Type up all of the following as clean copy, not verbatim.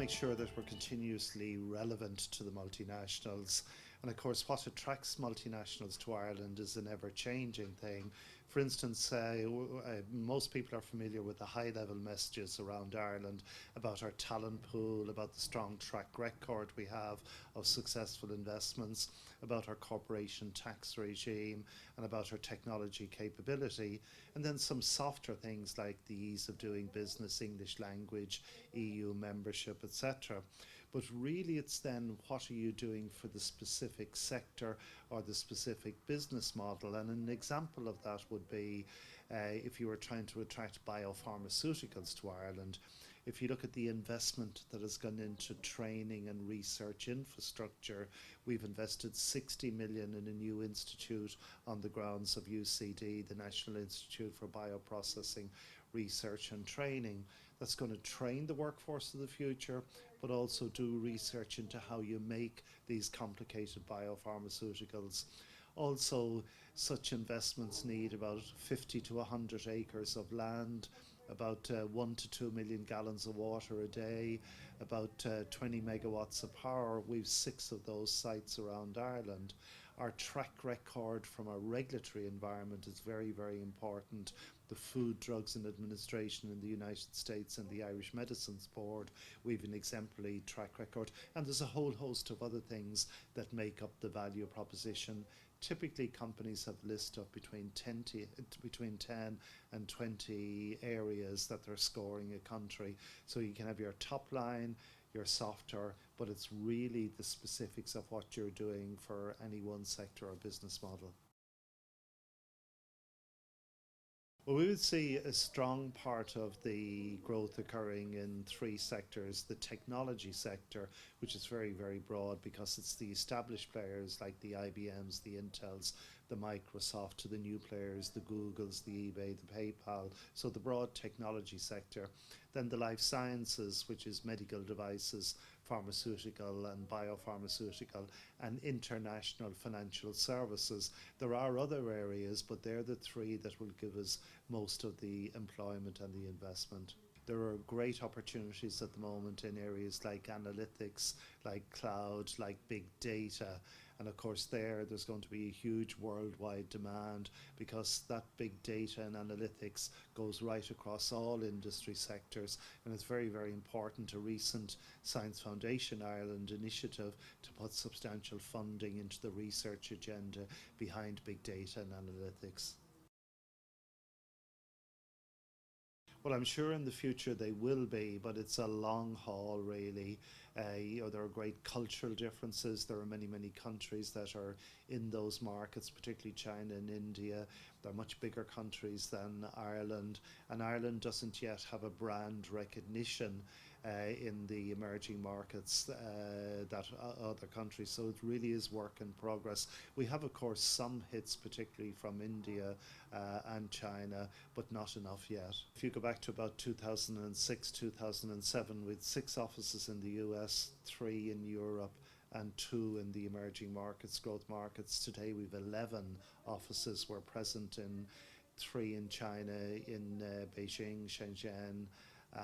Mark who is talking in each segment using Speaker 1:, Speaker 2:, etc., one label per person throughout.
Speaker 1: make sure that we're continuously relevant to the multinationals. And of course, what attracts multinationals to Ireland is an ever-changing thing. For instance, most people are familiar with the high-level messages around Ireland about our talent pool, about the strong track record we have of successful investments, about our corporation tax regime, and about our technology capability. And then some softer things like the ease of doing business, English language, EU membership, etc. But really it's then what are you doing for the specific sector or the specific business model. And an example of that would be if you were trying to attract biopharmaceuticals to Ireland. If you look at the investment that has gone into training and research infrastructure, we've invested 60 million in a new institute on the grounds of UCD, the National Institute for Bioprocessing Research and Training. That's going to train the workforce of the future, but also do research into how you make these complicated biopharmaceuticals. Also, such investments need about 50 to 100 acres of land, about 1 to 2 million gallons of water a day, about 20 megawatts of power. We've 6 of those sites around Ireland. Our track record from a regulatory environment is very, very important. The Food, Drugs and Administration in the United States and the Irish Medicines Board, we've an exemplary track record. And there's a whole host of other things that make up the value proposition. Typically, companies have listed up between 10 and 20 areas that they're scoring a country. So you can have your top line, your softer, but it's really the specifics of what you're doing for any one sector or business model. Well, we would see a strong part of the growth occurring in 3 sectors. The technology sector, which is very, very broad because it's the established players like the IBMs, the Intels, the Microsoft, to the new players, the Googles, the eBay, the PayPal, so the broad technology sector. Then the life sciences, which is medical devices, pharmaceutical and biopharmaceutical, and international financial services. There are other areas, but they're the 3 that will give us most of the employment and the investment. There are great opportunities at the moment in areas like analytics, like cloud, like big data. And of course there's going to be a huge worldwide demand because that big data and analytics goes right across all industry sectors. And it's very, very important. A recent Science Foundation Ireland initiative to put substantial funding into the research agenda behind big data and analytics. Well, I'm sure in the future they will be, but it's a long haul, really. There are great cultural differences. There are many, many countries that are in those markets, particularly China and India. They're much bigger countries than Ireland, and Ireland doesn't yet have a brand recognition in the emerging markets that other countries. So it really is work in progress. We have, of course, some hits, particularly from India and China, but not enough yet. If you go back to about 2006, 2007, with 6 offices in the US, 3 in Europe, and 2 in the emerging markets, growth markets. Today we've 11 offices. We're present in 3 in China, in Beijing, Shenzhen,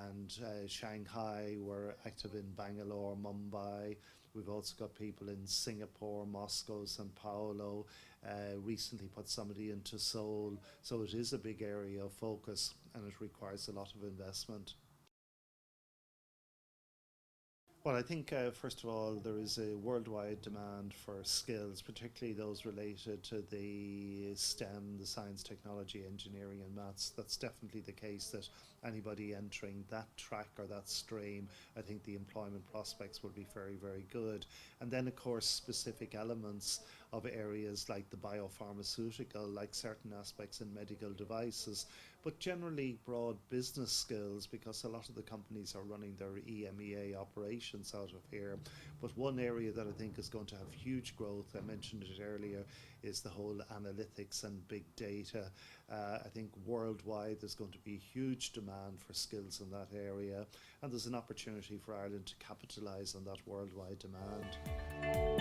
Speaker 1: and Shanghai. We're active in Bangalore, Mumbai. We've also got people in Singapore, Moscow, Sao Paulo. Recently put somebody into Seoul. So it is a big area of focus and it requires a lot of investment. Well, I think first of all there is a worldwide demand for skills, particularly those related to the STEM, the science, technology, engineering and maths. That's definitely the case, that anybody entering that track or that stream, I think the employment prospects will be very, very good. And then of course specific elements of areas like the biopharmaceutical, like certain aspects in medical devices, but generally broad business skills, because a lot of the companies are running their EMEA operations out of here. But one area that I think is going to have huge growth, I mentioned it earlier, is the whole analytics and big data. I think worldwide there's going to be huge demand for skills in that area, and there's an opportunity for Ireland to capitalise on that worldwide demand.